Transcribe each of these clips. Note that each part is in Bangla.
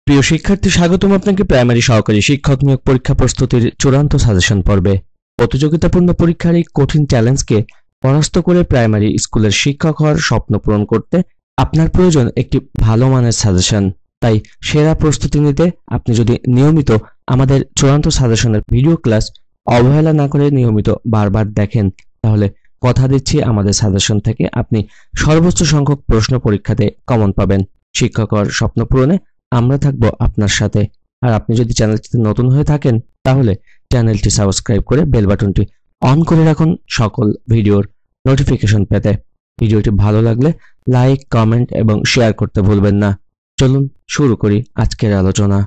প্রিয় শিক্ষার্থী, স্বাগতম আপনাকে প্রাইমারি সহকারী শিক্ষক নিয়োগ পরীক্ষা প্রস্তুতির চূড়ান্ত সাজেশন পর্বে। প্রতিযোগিতাপূর্ণ পরীক্ষার এই কঠিন চ্যালেঞ্জকে পরাস্ত করে প্রাইমারি স্কুলের শিক্ষক হওয়ার স্বপ্ন পূরণ করতে আপনার প্রয়োজন একটি ভালো মানের সাজেশন। তাই সেরা প্রস্তুতি নিতে আপনি যদি নিয়মিত আমাদের চূড়ান্ত সাজেশনের ভিডিও ক্লাস অবহেলা না করে নিয়মিত বারবার দেখেন, তাহলে কথা দিচ্ছি আমাদের সাজেশন থেকে আপনি সর্বোচ্চ সংখ্যক প্রশ্ন পরীক্ষাতে কমন পাবেন। শিক্ষক হওয়ার স্বপ্ন পূরণে আমরা থাকবো আপনার সাথে। আর আপনি যদি চ্যানেলটিতে নতুন হয়ে থাকেন তাহলে চ্যানেলটি সাবস্ক্রাইব করে বেল বাটনটি অন করে রাখুন সকল ভিডিওর নোটিফিকেশন পেতে। ভিডিওটি ভালো লাগলে লাইক, কমেন্ট এবং শেয়ার করতে ভুলবেন না। চলুন শুরু করি আজকের আলোচনা।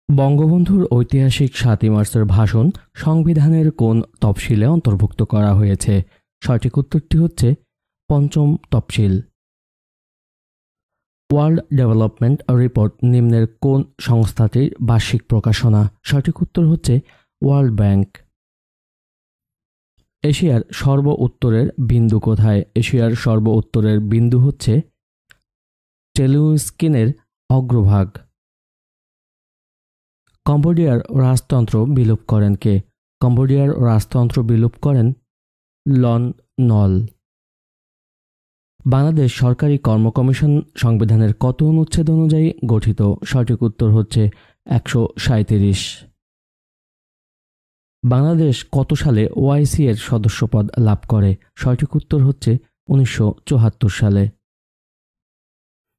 বঙ্গবন্ধুর ঐতিহাসিক ৭ই মার্চের ভাষণ সংবিধানের কোন তফসিলে অন্তর্ভুক্ত করা হয়েছে? সঠিক উত্তরটি হচ্ছে পঞ্চম তফসিল। ওয়ার্ল্ড ডেভেলপমেন্ট রিপোর্ট নিম্নের কোন সংস্থাটির বার্ষিক প্রকাশনা? সঠিক উত্তর হচ্ছে ওয়ার্ল্ড ব্যাংক। এশিয়ার সর্ব উত্তরের বিন্দু কোথায়? এশিয়ার সর্ব উত্তরের বিন্দু হচ্ছে চেলিউস্কিনের অগ্রভাগ। কম্বোডিয়ার রাজতন্ত্র বিলোপ করেন কে? কম্বোডিয়ার রাজতন্ত্র বিলোপ করেন লন নল। বাংলাদেশ সরকারি কর্ম কমিশন সংবিধানের কত অনুচ্ছেদ অনুযায়ী গঠিত? সঠিক উত্তর হচ্ছে ১৩৭। বাংলাদেশ কত সালে ওআইসি এর সদস্যপদ লাভ করে? সঠিক উত্তর হচ্ছে ১৯৭৪ সালে।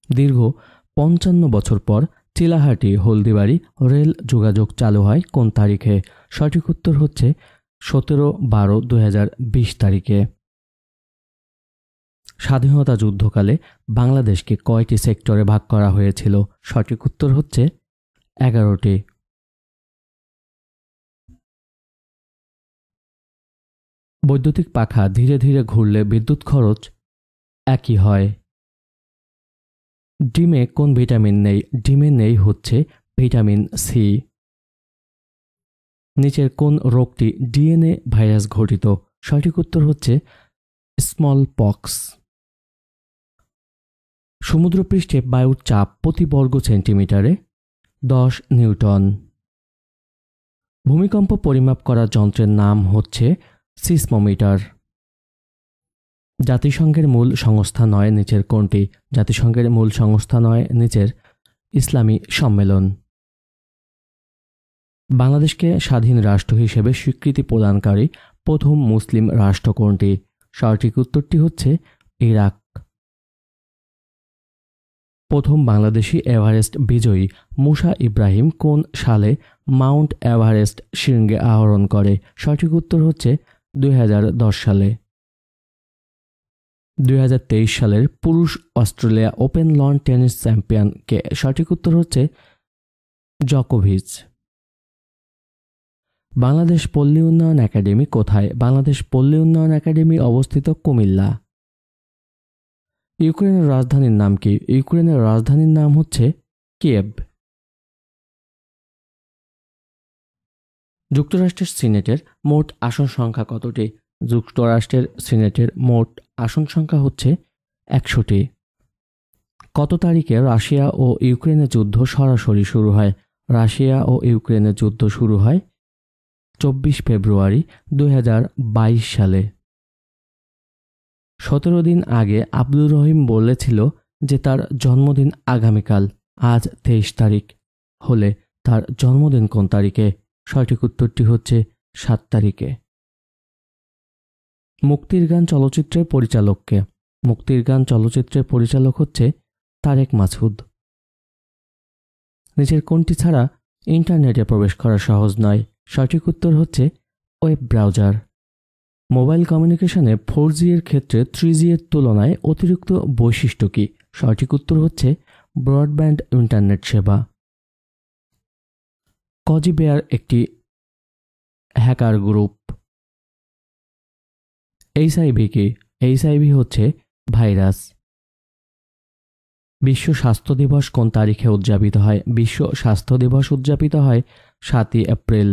দীর্ঘ ৫৫ বছর পর চিলাহাটি হলদিবাড়ি রেল যোগাযোগ চালু হয় কোন তারিখে? সঠিক উত্তর হচ্ছে ১৭/১২/২০২০ তারিখে। স্বাধীনতা যুদ্ধকালে বাংলাদেশকে কয়টি সেক্টরে ভাগ করা হয়েছিল? সঠিক উত্তর হচ্ছে ১১টি। বৈদ্যুতিক পাখা ধীরে ধীরে ঘুরলে বিদ্যুৎ খরচ একই হয়। ডিমে কোন ভিটামিন নেই? ডিমে নেই হচ্ছে ভিটামিন সি। নিচের কোন রোগটি ডিএনএ ভাইরাস ঘটিত? সঠিক উত্তর হচ্ছে স্মল পক্স। সমুদ্রপৃষ্ঠে বায়ুর চাপ প্রতি বর্গ সেন্টিমিটারে 10 নিউটন। ভূমিকম্প পরিমাপ করার যন্ত্রের নাম হচ্ছে সিসমোমিটার। জাতিসংঘের মূল সংস্থা নয় নিচের কোনটি? জাতিসংঘের মূল সংস্থা নয় নিচের ইসলামী সম্মেলন। বাংলাদেশকে স্বাধীন রাষ্ট্র হিসেবে স্বীকৃতি প্রদানকারী প্রথম মুসলিম রাষ্ট্র কোনটি? সঠিক উত্তরটি হচ্ছে ইরাক। প্রথম বাংলাদেশি এভারেস্ট বিজয়ী মুসা ইব্রাহিম কোন সালে মাউন্ট এভারেস্ট শৃঙ্গে আরোহণ করে? সঠিক উত্তর হচ্ছে ২০১০ সালে। ২০২৩ সালের পুরুষ Australia Open lawn tennis champion কে? সঠিক উত্তর হচ্ছে জকোভিচ। বাংলাদেশ পল্লী উন্নয়ন একাডেমি কোথায়? বাংলাদেশ পল্লী উন্নয়ন একাডেমি অবস্থিত কুমিল্লা। ইউক্রেনের রাজধানীর নাম কি? ইউক্রেনের রাজধানীর নাম হচ্ছে কিয়েভ। যুক্তরাষ্ট্রের সিনেটের মোট আসন সংখ্যা কতটি? যুক্তরাষ্ট্রের সিনেটের মোট আসন সংখ্যা হচ্ছে ১০০টি। কত তারিখে রাশিয়া ও ইউক্রেনের যুদ্ধ সরাসরি শুরু হয়? রাশিয়া ও ইউক্রেনের যুদ্ধ শুরু হয় ২৪ ফেব্রুয়ারি ২০২২ সালে। ১৭ দিন আগে আব্দুর রহিম বলেছিল যে তার জন্মদিন আগামীকাল। আজ ২৩ তারিখ হলে তার জন্মদিন কোন তারিখে? সঠিক উত্তরটি হচ্ছে ৭ তারিখে। মুক্তির গান চলচ্চিত্রের পরিচালক কে? মুক্তির গান চলচ্চিত্রের পরিচালক হচ্ছে তারেক মাসুদ। নিচের কোনটি ছাড়া ইন্টারনেটে প্রবেশ করা সহজ নয়? সঠিক উত্তর হচ্ছে ওয়েব ব্রাউজার। মোবাইল কমিউনিকেশনে 4G এর ক্ষেত্রে 3G এর তুলনায় অতিরিক্ত বৈশিষ্ট্য কি? সঠিক উত্তর হচ্ছে ব্রডব্যান্ড ইন্টারনেট সেবা। কজি বেয়ার একটি হ্যাকার গ্রুপ। এইচআইভি কি? এইচআইভি হচ্ছে ভাইরাস। বিশ্ব স্বাস্থ্য দিবস কোন তারিখে উদযাপিত হয়? বিশ্ব স্বাস্থ্য দিবস উদযাপিত হয় ৭ই এপ্রিল।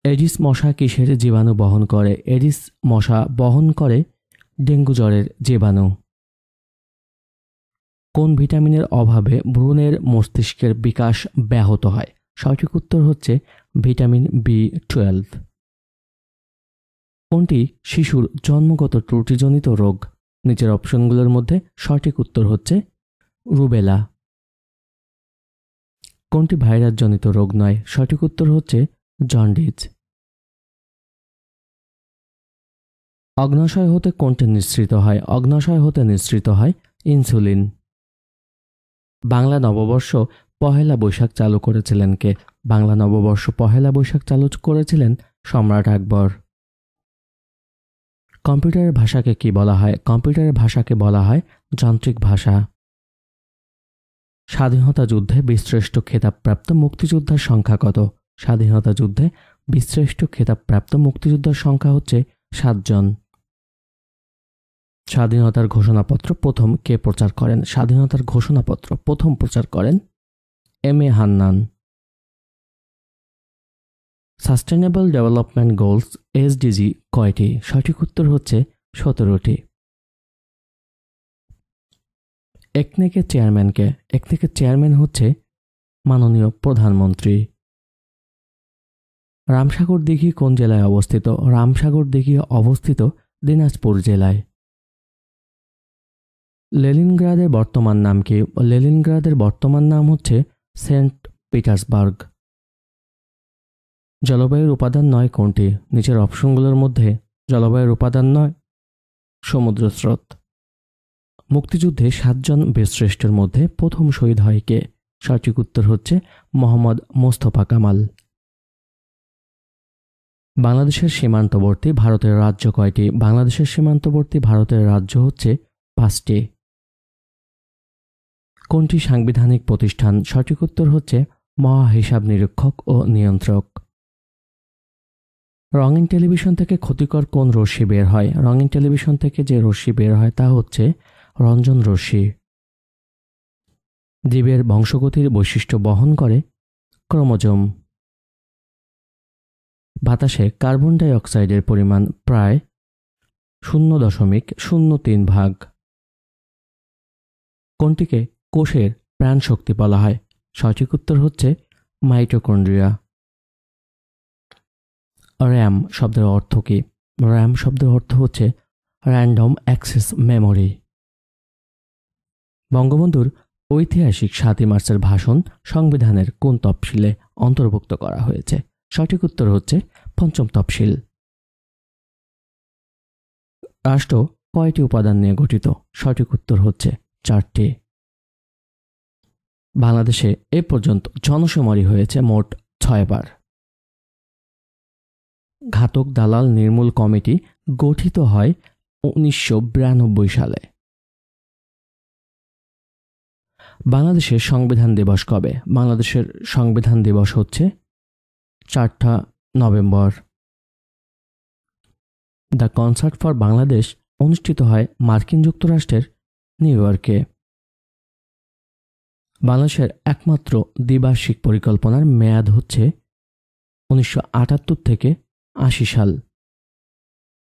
এডিস মশা কিসের জীবাণু বহন করে? এডিস মশা বহন করে ডেঙ্গু জ্বরের জীবাণু। কোন ভিটামিনের অভাবে ভ্রূণের মস্তিষ্কের বিকাশ ব্যাহত হয়? সঠিক উত্তর হচ্ছে ভিটামিন B12। কোনটি শিশুর জন্মগত ত্রুটিজনিত রোগ? নিচের অপশনগুলোর মধ্যে সঠিক উত্তর হচ্ছে রুবেলা। কোনটি ভাইরাসজনিত রোগ নয়? সঠিক উত্তর হচ্ছে জন্ডিস। অগ্ন্যাশয় হতে কোনটি নিঃসৃত হয়? অগ্ন্যাশয় হতে নিঃসৃত হয় ইনসুলিন। বাংলা নববর্ষ পহেলা বৈশাখ চালু করেছিলেন কে? বাংলা নববর্ষ পহেলা বৈশাখ চালু করেছিলেন সম্রাট আকবর। কম্পিউটারের ভাষাকে কি বলা হয়? কম্পিউটারের ভাষাকে বলা হয় যান্ত্রিক ভাষা। স্বাধীনতা যুদ্ধে বীরশ্রেষ্ঠ খেতাবপ্রাপ্ত মুক্তিযোদ্ধার সংখ্যা কত? স্বাধীনতা যুদ্ধে বীরশ্রেষ্ঠ খেতাবপ্রাপ্ত মুক্তিযোদ্ধার সংখ্যা হচ্ছে 7 জন। স্বাধীনতার ঘোষণাপত্র প্রথম কে প্রচার করেন? স্বাধীনতার ঘোষণাপত্র প্রথম প্রচার করেন M.A. Hannan. Sustainable development goals SDG কয়টি? সঠিক উত্তর হচ্ছে 17টি। একনেকের চেয়ারম্যানকে? একনেকের চেয়ারম্যান হচ্ছে মাননীয় প্রধানমন্ত্রী। রামসাগর দিঘি কোন জেলায় অবস্থিত? রামসাগর দিঘি অবস্থিত দিনাজপুর জেলায়। লেনিনগ্রাদের বর্তমান নাম কি? লেনিনগ্রাদের বর্তমান নাম হচ্ছে সেন্ট পিটার্সবার্গ। জলবায়ুর উপাদান 9 কোনটি? নিচের অপশনগুলোর মধ্যে জলবায়ুর উপাদান 9 সমুদ্র স্রোত। মুক্তিযুদ্ধে 7 জন বীরশ্রেষ্ঠের মধ্যে প্রথম শহীদ হয় কে? সঠিক উত্তর হচ্ছে মোহাম্মদ মোস্তফা কামাল। বাংলাদেশের সীমান্তবর্তী ভারতের রাজ্য কয়টি? বাংলাদেশের সীমান্তবর্তী ভারতের রাজ্য হচ্ছে 5টি। কোনটি সাংবিধানিক প্রতিষ্ঠান? সঠিক উত্তর হচ্ছে মহাহিসাব নিরীক্ষক ও নিয়ন্ত্রক। রঙিন টেলিভিশন থেকে ক্ষতিকর কোন রশ্মি বের হয়? রঙিন টেলিভিশন থেকে যে রশ্মি বের হয় তা হচ্ছে রঞ্জন রশ্মি। জীবের বংশগতির বৈশিষ্ট্য বহন করে ক্রোমোজোম। বাতাসে কার্বন ডাই অক্সাইডের পরিমাণ প্রায় 0.03 ভাগ। কোনটিকে কোষের প্রাণশক্তি বলা হয়? সঠিক উত্তর হচ্ছে মাইটোকন্ড্রিয়া। র্যাম শব্দের অর্থ কি? র্যাম শব্দের অর্থ হচ্ছে র্যান্ডম অ্যাক্সেস মেমোরি। বঙ্গবন্ধুর ঐতিহাসিক 7ই মার্চের ভাষণ সংবিধানের কোন তফসিলে অন্তর্ভুক্ত করা হয়েছে? সঠিক উত্তর হচ্ছে 5ম তফসিল। রাষ্ট্র কয়টি উপাদান নিয়ে গঠিত? সঠিক উত্তর হচ্ছে 4টি। বাংলাদেশে এ পর্যন্ত জনশুমারি হয়েছে মোট 6 বার। ঘাতক দালাল নির্মূল কমিটি গঠিত হয় 1992 সালে। বাংলাদেশের সংবিধান দিবস কবে? বাংলাদেশের সংবিধান দিবস হচ্ছে 4 November. The concert for Bangladesh অনুষ্ঠিত হয় মার্কিন যুক্তরাষ্ট্রের নিউ ইয়র্কে। বাংলাদেশের একমাত্র দ্বিবার্ষিক পরিকল্পনার মেয়াদ হচ্ছে 1978 থেকে 80 সাল।